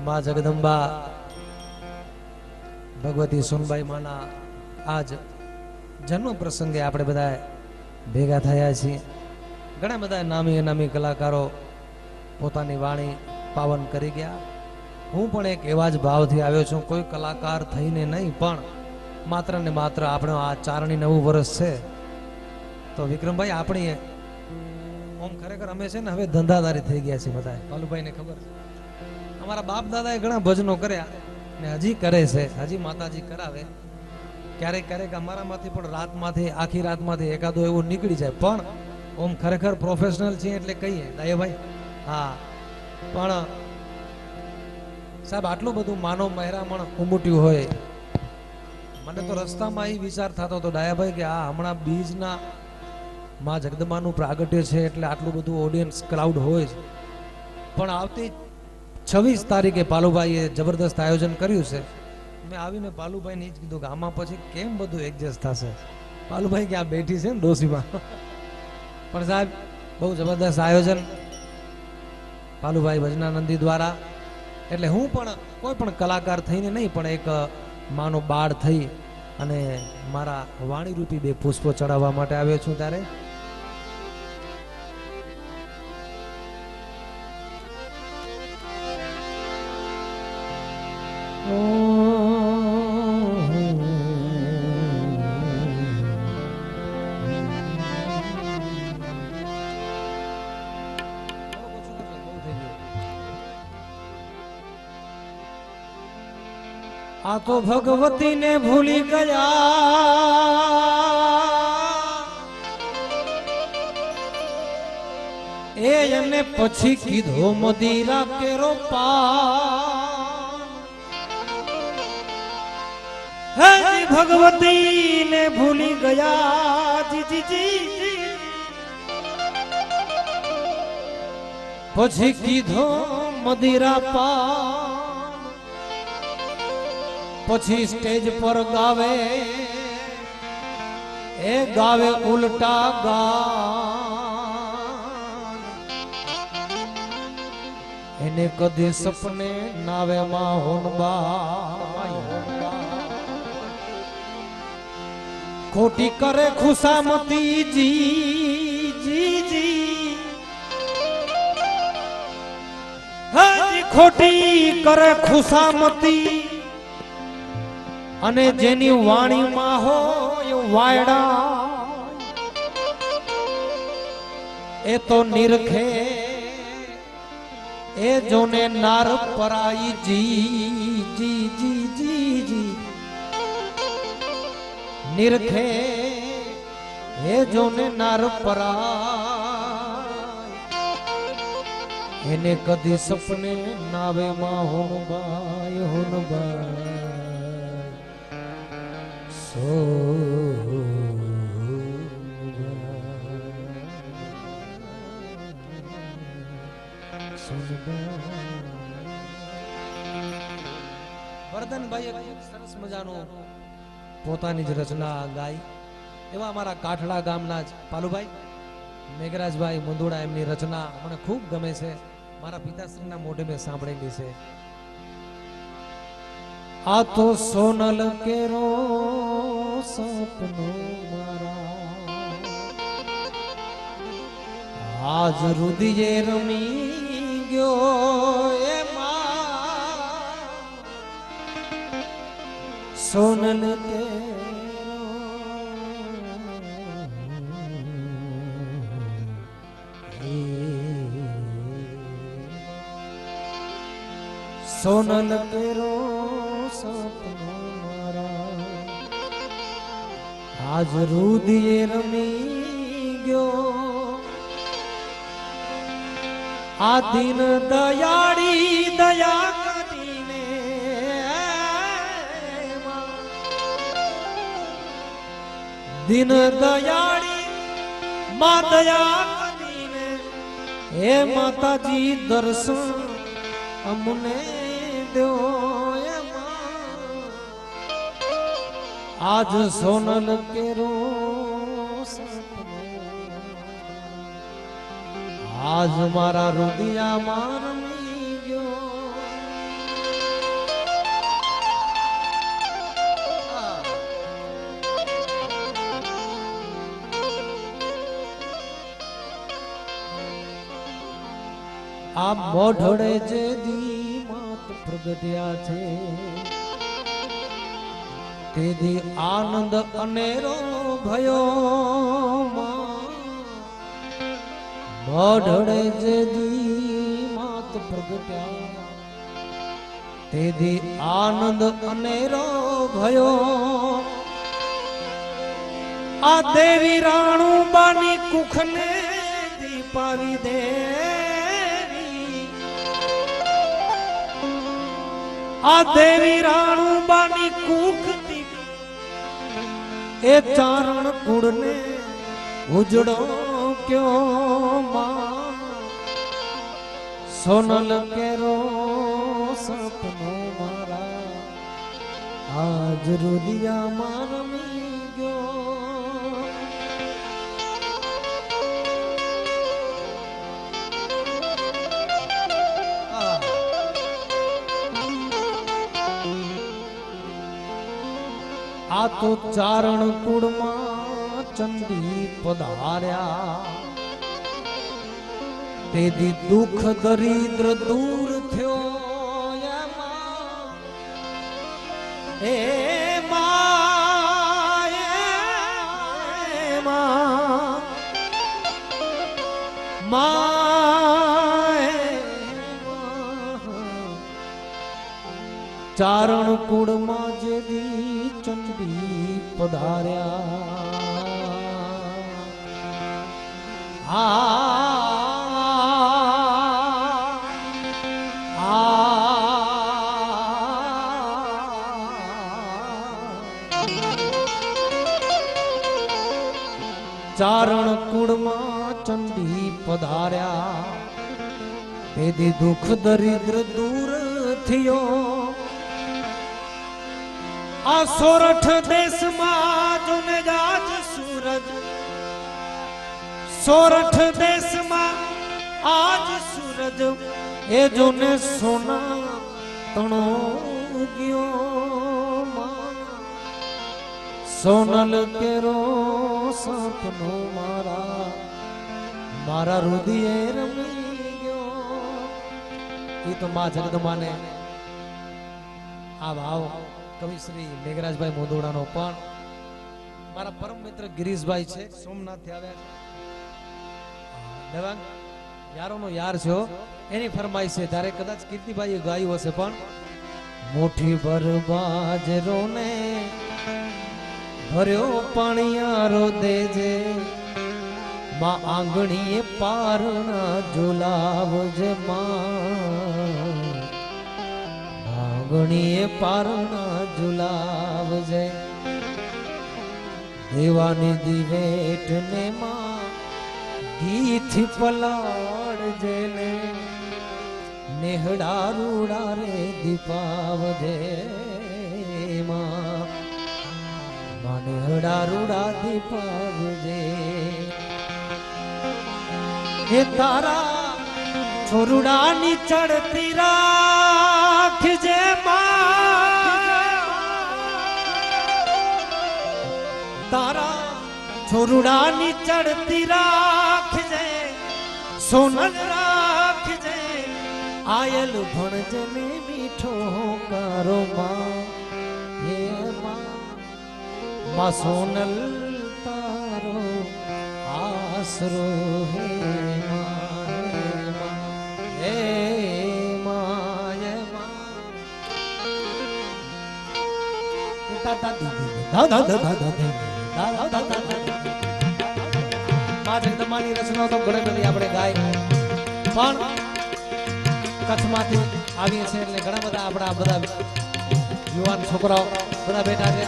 માં જગદંબા ભગવતી સોનબાઈ માના આજ જન્મ પ્રસંગે આપણે બધા ભેગા થયા છીએ. ઘણા બધા નામી અનામી કલાકારો પોતાની વાણી પાવન કરી ગયા. હું પણ એક એવા જ ભાવથી આવ્યો છું, કોઈ કલાકાર થઈને નહીં, પણ માત્ર ને માત્ર આપણો આ 4 વર્ષ છે. તો વિક્રમભાઈ આપણી ઓમ ખરેખર અમે છે ને હવે ધંધાદારી થઈ ગયા છે બધા. બાલુભાઈને ખબર છે, અમારા બાપ દાદાએ ઘણા ભજનો કર્યા ને હજી કરે છે, હજી માતાજી કરાવે. ક્યારેક ક્યારેક અમારામાંથી પણ રાતમાંથી આખી રાતમાંથી એકાદો એવું નીકળી જાય, પણ ઓમ ખરેખર પ્રોફેશનલ છીએ એટલે કહીએ દાયાભાઈ. હા, પણ સાહેબ આટલું બધું માનવ મહેરામણ ઉમટ્યું હોય, મને તો રસ્તામાં એ વિચાર થતો હતો ડાયાભાઈ કે આ હમણાં બીજના માં જગદંબાનું પ્રાગટ્ય છે એટલે આટલું બધું ઓડિયન્સ ક્રાઉડ હોય છે. પણ આવતી 26 તારીખે પાલુભાઈએ જબરદસ્ત આયોજન કર્યું છે. મેં આવીને પાલુભાઈને જ કીધું કે આમાં પછી કેમ બધું એડજસ્ટ થશે. પાલુભાઈ કે આ બેઠી છે ને ડોસીમાં. પણ સાહેબ બહુ જબરદસ્ત આયોજન પાલુભાઈ ભજનાનંદી દ્વારા. એટલે હું પણ કોઈ પણ કલાકાર થઈને નહીં, પણ એક માનો બાળ થઈ અને મારા વાણી રૂપી 2 પુષ્પો ચડાવવા માટે આવ્યો છું. ત્યારે આ તો ભગવતી ને ભૂલી ગયા એ એને પછી કીધો મદીરા કેરો પાન. હે ભગવતી ને ભૂલી ગયા જી જી, પછી કીધો મદીરા પાન. પછી સ્ટેજ પર ગાવે એ ગાવે ઉલટા ગાન. એને કદી સપને નાવે માં હોનબા ખોટી કરે ખુશામતી જી જી જી. હાજી ખોટી કરે ખુશામતી અને જેની વાણીમાં હોય વાયડા એ તો નિરખે એ જોને નાર પરાઈ જી જી જી જી જી. નિરખે એ જોને નાર પરાય એને કદી સપને નાવે માં હોનબાઈ હોનબાઈ. વર્ધનભાઈ સરસ મજાનું પોતાની જ રચના ગાઈ. એવા અમારા કાઠડા ગામના જ પાલુભાઈ મેઘરાજભાઈ મુંદુડા, એમની રચના મને ખૂબ ગમે છે. મારા પિતાશ્રીના મોઢે મેં સાંભળેલી છે. આ તો સોનલ કેરો સપનો મારા આજ રુદિયે રમી ગયો એમાં. સોનલ કેરો સોનલ કેરો સપનો મારા આજ રુદિયે રમી ગયો. આ દિન દયાળી દયા કરીને દિન દયાળી માં દયા કરીને હે માતાજી દર્શન અમને દો. આજ સોનલ કેરો આજ મારા રુદિયામાં રમી ગયો. આ મોઢડે જે દી માત પ્રગટ્યા છે તે દી આનંદ અનેરો ભયો મોઢડે જે દી માત પ્રગટ્યા તે દી આનંદ અનેરો ભયો આ દેવી રાણુબાની કુખને દીપાવી દેવી આ દેવી રાણુબાની કુખ એ ચારણ કુળને ઉજળો ક્યો માં સોનલ કેરો સપનો મારા આજ રુદિયામાં રમી ગયો આ તો ચારણ કુળમાં ચંદી પધાર્યા તેથી દુઃખ દરિદ્ર દૂર થયો એ ચારણ કુળમાં જે દી ચંદી પધાર્યા ચારણ કુળમાં ચંડી પધાર્યા તેથી દુઃખ દરિદ્ર દૂર થયો આ સોરઠ દેશમાં જોને જાજ સૂરજ સોરઠ દેશમાં આજ સૂરજ એ જોને સોના તણો ગયો સોનલ કેરો સપનો મારા રુદિયે રમી ગયો એ તો માં જગદંબાને આ ભાવ કવિ શ્રી મેઘરાજભાઈ મોદોડાનો પણ મારા પરમ મિત્ર ગિરીશભાઈ છે સોમનાથ થી આવ્યા દેવાંગ યારોનો યાર છો એની ફરમાઈ છે ત્યારે કદાચ કીર્તિભાઈએ ગાયું હશે પણ મોઠી બરબાજ રોને ભર્યો પાણીયારો દેજે માં આંગણીએ પારણા ઝુલાવજે માં આંગણીએ પારણા ઝુલાવજે દેવાની દિવેટ ને માં ઘીથી પલાળજે ને નેહડા રૂડા રે દીપાવજે માં નેહડા રૂડા દીપાવજે હે તારા છોરુડાની ચડતી રાખજે તારા છોરુડાની ચડતી રાખજે સોનલ રાખજે આયલ ભણજે ને મીઠો કારો માં હે માં સોનલ તારો આસરો હે હે માય માં જગદંબાની રચના તો ઘણી બધી આપણે ગાય પણ કચ્છમાંથી આવીએ છીએ એટલે ઘણા બધા આપણા બધા યુવાન છોકરાઓ બધા બેઠા છે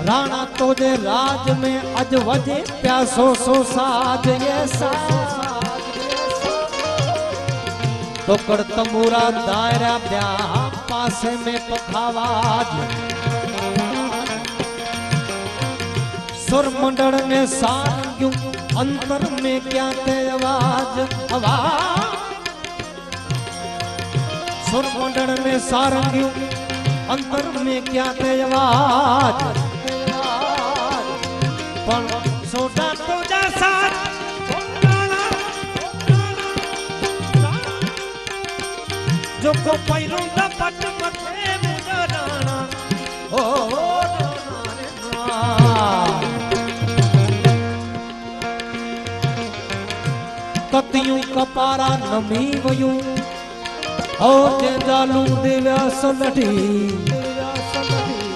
राणा तोजे राज में अज वजे प्यासो सो साज ये साज तो कर तंबूरा दायरा ब्याह पासे में पखावाज सुर मंडल ने सारंग्यू अंतर में क्या थे आवाज आवाज सुर मंडल में सारंगियों अंतर में क्या तेजवाज पण सोटा तो जा साथ जो को पैरों दा पट मथे मुझा राणा ओ कतियों कपारा नमी वयूं और जे जालू दिव्या सलटी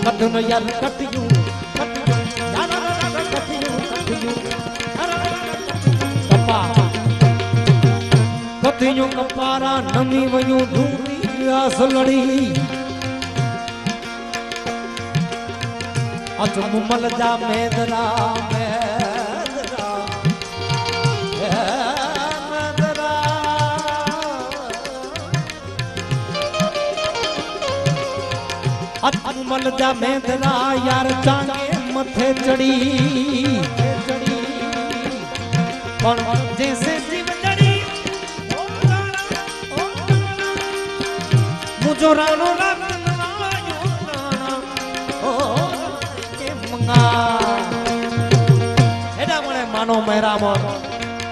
कटन यार कटियूं कपा कतियूं कपारा नमी वयूं दिव्या सलड़ी अच मुमल जा मेदरा मल जा मेंदरा यार चांगे मथे चढ़ी पण जैसे जीव जड़ी मुझो रानो रतन ओ के मंगा एडा मने मानो मेरा मन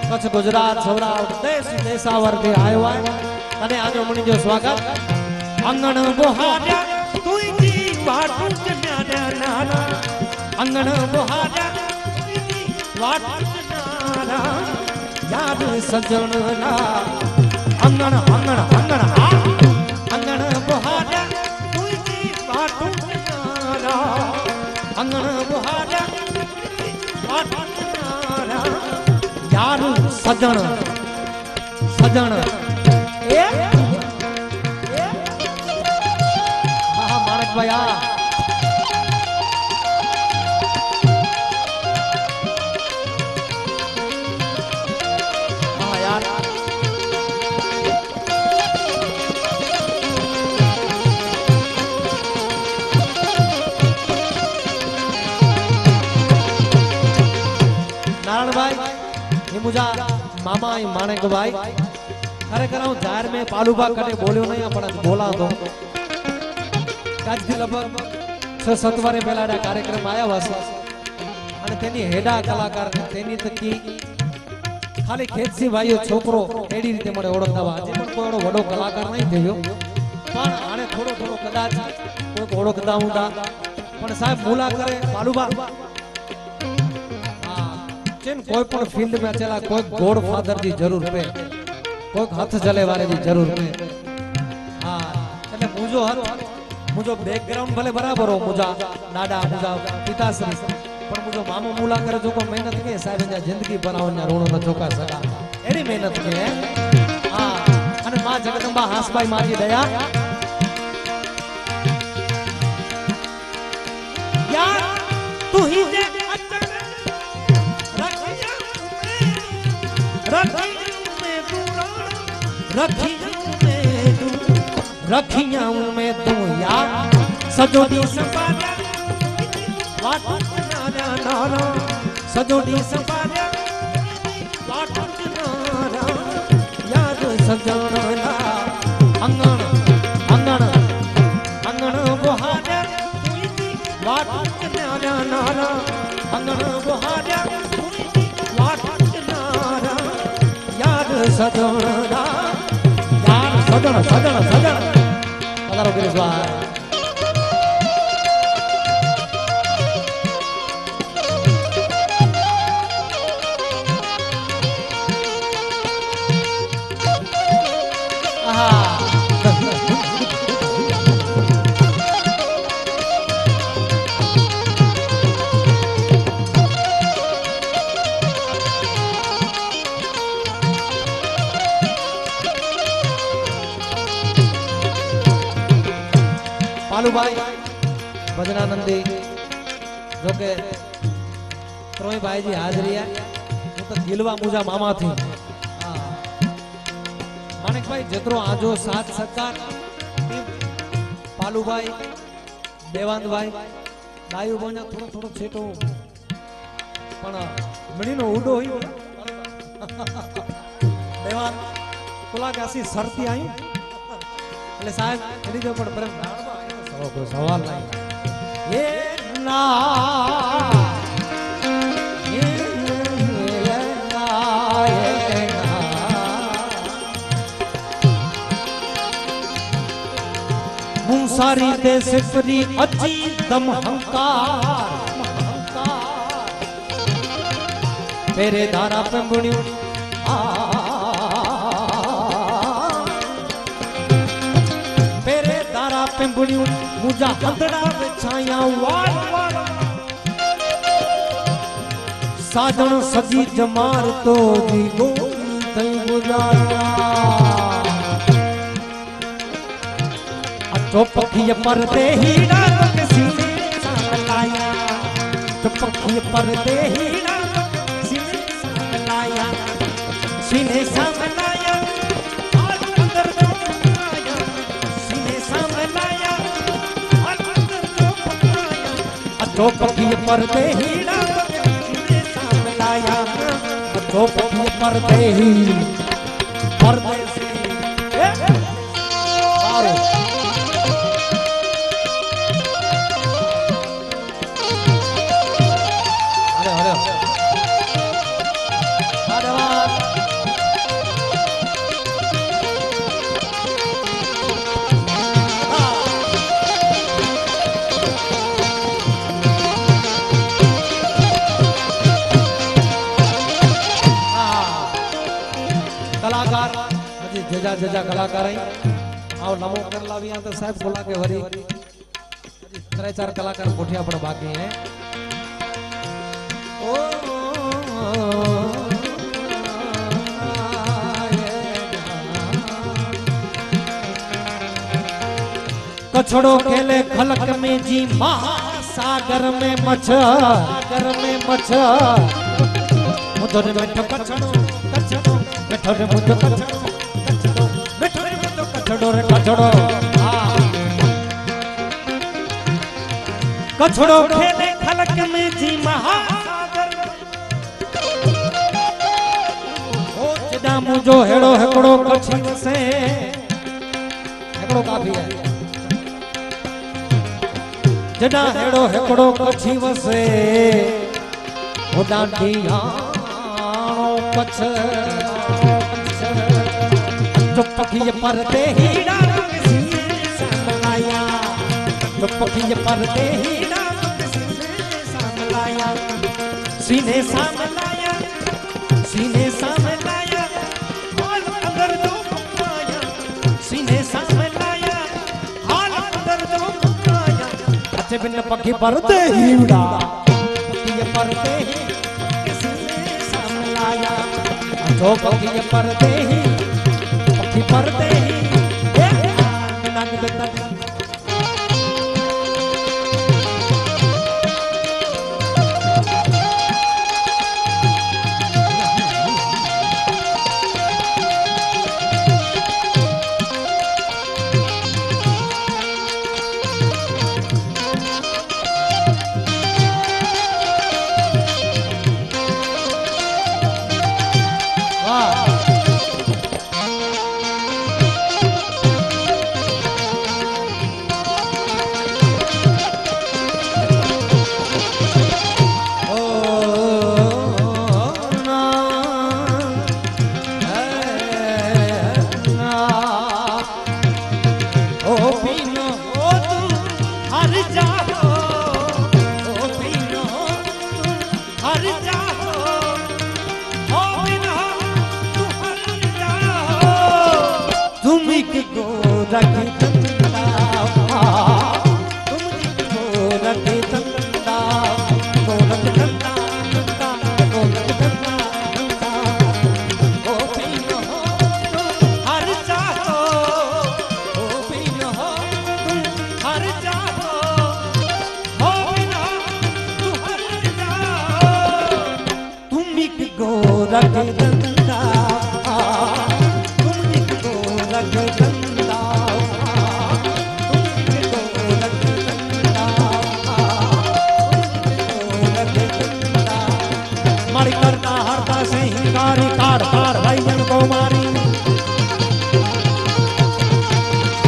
कच्छ गुजरात सौराष्ट्र देश देशावर के आयो है अने आजो मनी जो स्वागत अंगण बोहाड्या तुई वाटू न्यारा नारा अंगण बुहारा वाटू नारा याद सजन ना अंगण अंगण अंगण अंगण बुहारा वाटू नारा अंगण बुहारा वाटू नारा यार सजन सजन भैया हाँ यार नारायण भाई ये मुझा मामा माणेक भाई खरेखर हूँ जाहिर में पालूबा कदे बोलियो नहीं पण बोला तो આજથી લગભગ 6-7 વારે પહેલા કાર્યક્રમ આવ્યા હશે અને તેની હેડા કલાકાર તેની તકી ખાલી ખેતસી ભાઈઓ છોકરો એડી રીતે મને ઓળખતા આજે પણ કોઈ વડો કલાકાર નહીં થયો પણ આને થોડો થોડો કદાચ કોઈ ઓળખતા હુંતા પણ સાહેબ મુલા કરે પાલુબા હા જેન કોઈ પણ ફિલ્ડ में चला कोई गॉड फादर की जरूर पे कोई हाथ जले वाले की जरूर पे हां એટલે મુજો હાથ मुझो बैकग्राउंड भले बराबर हो मुझा नाडा मुझा पिताश्री पर मुझो मामो मुला करे जो को मेहनत के साहब ने जिंदगी बनावना रोणो न चोका सका एडी मेहनत के हां अने मां जगदंबा हासबाई माजी दया यार तू ही जे अचन रखिया में तू यार सजोडी संपाद्या वाटू नारा नारा सजोडी संपाद्या वाटू नारा यार सजना अंगण अंगण अंगण बोहाड्या वाटू नारा नारा अंगण बोहाड्या वाटू नारा यार सजना यार सजना सजना सजना अदारो गिरीश भाई પાલુભાઈ ભજનાનંદી જો કે ત્રણેય ભાઈજી હાજરી હું તો ગીલવા મુજા મામાથી માણેકભાઈ જેતરો આજો સાથ સત્કાર પાલુભાઈ દેવાંતભાઈ ડાયું બો냐 થોડો થોડો છેટો પણ મણીનો ઉડો હોય દેવાંત પેલા કાસી સરતી આવી એટલે સાહેબ એની જો પણ પ્રેમ રાણમાં કોઈ સવાલ નહીં એ ના मुंसारी देश फ्री अची दम हंकार तेरे धारा पे बुनियो तेरे धारा पे बुनियो मुझा हंदड़ा बिछाया वाल वाल साजन सजी जमार तो जी गोली तई गुजारा तो पखी परदे ही रात सीने लाया तो पखी परदे ही रात सीने लाया सीने लाया और अंदर जो पकाया सीने लाया और अंदर जो पकाया तो पखी परदे ही रात सीने लाया तो पखी परदे ही परदे से कलाकार जजा जजा कलाकार आओ नमो कर लाविया तो साहब बोला के वरी 3-4 कलाकार कोठिया पण बाकी है ओ कछड़ो खेले खलक में जी महासागर में मच्छर मुदर में कछड़ो कछड़ो कछड़ो मुदर कछड़ो कछड़ो मिठोरे मुदर कछड़ो रे कछड़ो कछड़ो खेले खलक में जी महासागर ओ जदा मुजो हेड़ो हेकड़ो कछी से हेकड़ो काफी है जदा हेड़ो हेकड़ो कछी वसे उडांडिया कछ जो पखी परदे ही डाल संभलाया जो पखी परदे ही डाल संभलाया सीने संभलाया सीने संभलाया और अंदर जो पकाया सीने संभलाया और अंदर जो पकाया अच्छे बिन पखी परदे ही उड़ा पखी परदे ही तो पखी परदे ही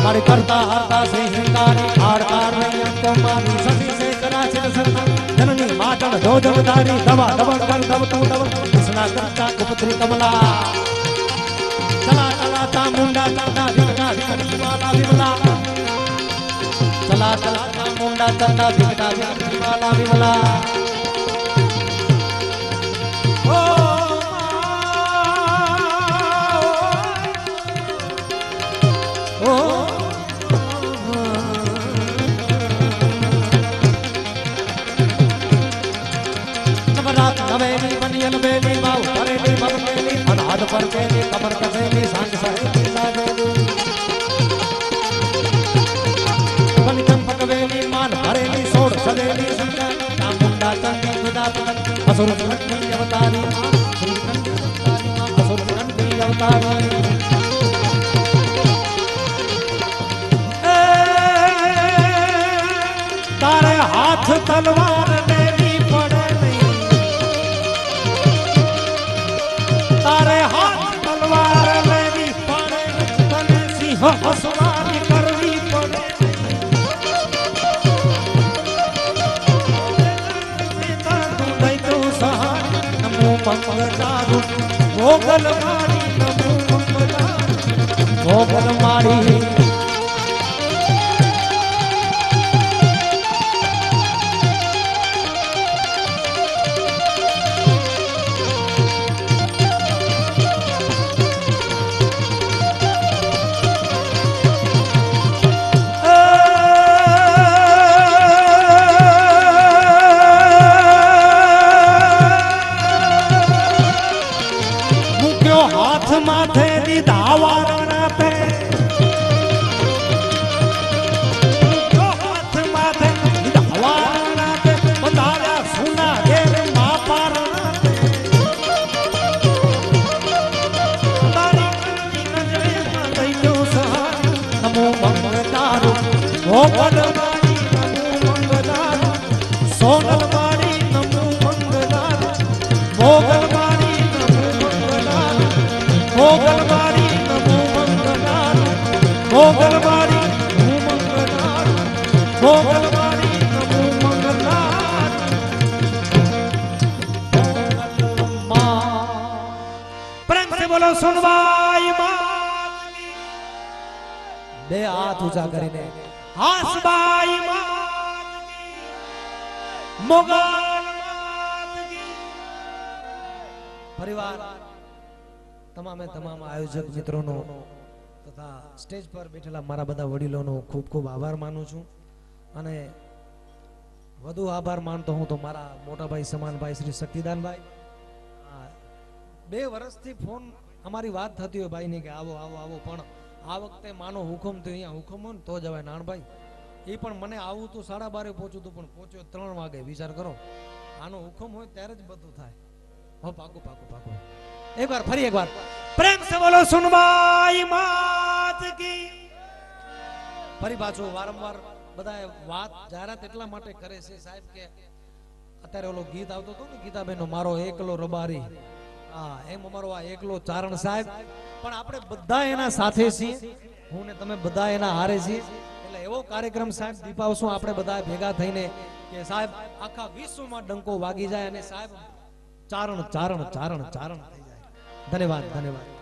मारी करता हरता से हिंगारी आड़कार नहीं अंको मारी सती से कराची सरना जननी मातन दो जमदारी दवा दबड़ कर दब तू दबड़ कृष्णा करता कुपुत्री कमला चला चला ता मुंडा चंदा दिखना दिखनी वाला विमला चला चला ता मुंडा चंदा दिखना दिखनी वाला विमला नवरात नवेली बनियन बेली बाऊ भरेली बबकेली अनाथ पर केली कमर कसेली सांग सहेली साजेली बन चंपक वेली मान भरेली सोड़ सदेली संगा मुंडा चंडी विदा पकड़ असुर चंडी अवतारी असुर चंडी अवतारी तारे हाथ तलवार लेनी पड़े नहीं तारे हाथ तलवार लेनी पड़े तने सिंह सवारी करनी पड़े नमो मंगलारू मोगल मारी नमो मंगलारू मोगल मारी हाथ माथे दी धावारणा पे हाथ माथे दी धावारणा पे बताया सुना घेर मां पारणा पे तारी नजरे में दैतो सहारा नमो मंगलारू मोगल मारी नमो मंगलारू सोनल मारी नमो मंगलारू मोगल मारी मोगलमारी नमो मंगलारू मोगलमारी नमो मंगलारू मोगलमारी नमो मंगलारू प्रेम से बोलो सुनवाई मां બે હાથ ઊંચા કરીને हासबाई मां मोगल પરિવાર તમામે તમામ આયોજક મિત્રોનો તથા સ્ટેજ પર બેઠેલા મારા બધા વડીલોનો ખૂબ ખૂબ આભાર માનું છું અને વધુ આભાર માનતો હું તો મારા મોટા ભાઈ સમાન ભાઈ શ્રી શક્તિદાનભાઈ 2 વર્ષથી ફોન અમારી વાત થતી હોય ભાઈની કે આવો આવો આવો પણ આ વખતે માનો હુકમ તો અહીંયા હુકમ હોય ને તો જવાય નાણભાઈ એ પણ મને આવું તો 12:30 પહોંચ્યું હતું પણ પહોંચ્યો 3 વાગે વિચાર કરો આનો હુકમ હોય ત્યારે જ બધું થાય હો પાકું પાકું પાકું एक बार फरी एक बार प्रेम से बोलो सुनवाई मात की फरी पाछो वारंवार बधाए વાત જાહેરાત એટલા માટે કરે છે સાહેબ કે અત્યારે ઓલો ગીત આવતો હતો ને ગીતાબેનનો મારો એકલો રબારી એમ અમારો આ એકલો ચારણ સાહેબ પણ આપણે બધા એના સાથે છીએ હું ને તમે બધા એના હારે છીએ એટલે એવો કાર્યક્રમ સાહેબ દીપાવશું આપણે બધા ભેગા થઈને કે સાહેબ આખા વિશ્વમાં ડંકો વાગી જાય અને સાહેબ ચારણ ચારણ ચારણ ચારણ થઈ જાય ધન્યવાદ ધન્યવાદ